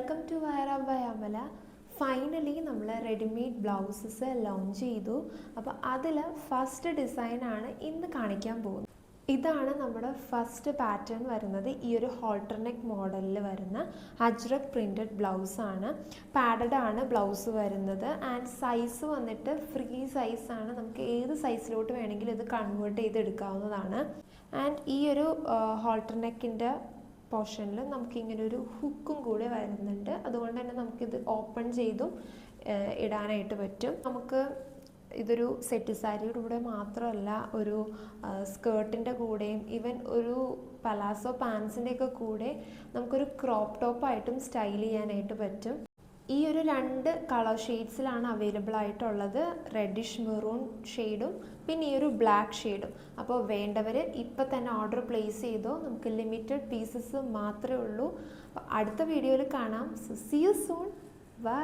Welcome to Vayara by Amala. Finally നമ്മൾ readymade blouses launch ചെയ്തു. അപ്പോൾ അതിൽ ഫസ്റ്റ് ഡിസൈനാണ് ഇന്ന് കാണിക്കാൻ പോകുന്നത്. ഇതാണ് നമ്മുടെ ഫസ്റ്റ് പാറ്റേൺ വരുന്നത്. ഈ ഒരു ഹോൾട്ടർ നെക്ക് മോഡലിൽ വരുന്ന അജ്രക് പ്രിൻറ്റഡ് ബ്ലൗസാണ്. പാഡഡ് ആണ് ബ്ലൗസ് വരുന്നത്. ആൻഡ് സൈസ് വന്നിട്ട് ഫ്രീ സൈസാണ്. നമുക്ക് ഏത് സൈസിലോട്ട് വേണമെങ്കിലും ഇത് കൺവേർട്ട് ചെയ്തെടുക്കാവുന്നതാണ്. ആൻഡ് ഈ ഒരു ഹോൾട്ടർ നെക്കിൻ്റെ പോർഷനിൽ നമുക്കിങ്ങനെ ഒരു ഹുക്കും കൂടെ വരുന്നുണ്ട്. അതുകൊണ്ട് തന്നെ നമുക്കിത് ഓപ്പൺ ചെയ്തും ഇടാനായിട്ട് പറ്റും. നമുക്ക് ഇതൊരു സെറ്റ് സാരിയുടെ കൂടെ മാത്രമല്ല, ഒരു സ്കേർട്ടിൻ്റെ കൂടെയും ഈവൻ ഒരു പലാസോ പാൻസിൻ്റെയൊക്കെ കൂടെ നമുക്കൊരു ക്രോപ്പ് ടോപ്പായിട്ടും സ്റ്റൈൽ ചെയ്യാനായിട്ട് പറ്റും. ഈ ഒരു 2 കളർ ഷെയ്ഡ്സിലാണ് അവൈലബിൾ ആയിട്ടുള്ളത്. റെഡിഷ് മെറൂൺ ഷെയ്ഡും പിന്നെ ഈ ഒരു ബ്ലാക്ക് ഷെയ്ഡും. അപ്പോൾ വേണ്ടവർ ഇപ്പം തന്നെ ഓർഡർ പ്ലേസ് ചെയ്തോ. നമുക്ക് ലിമിറ്റഡ് പീസസ് മാത്രമേ ഉള്ളൂ. അപ്പോൾ അടുത്ത വീഡിയോയിൽ കാണാം. So see you soon. By.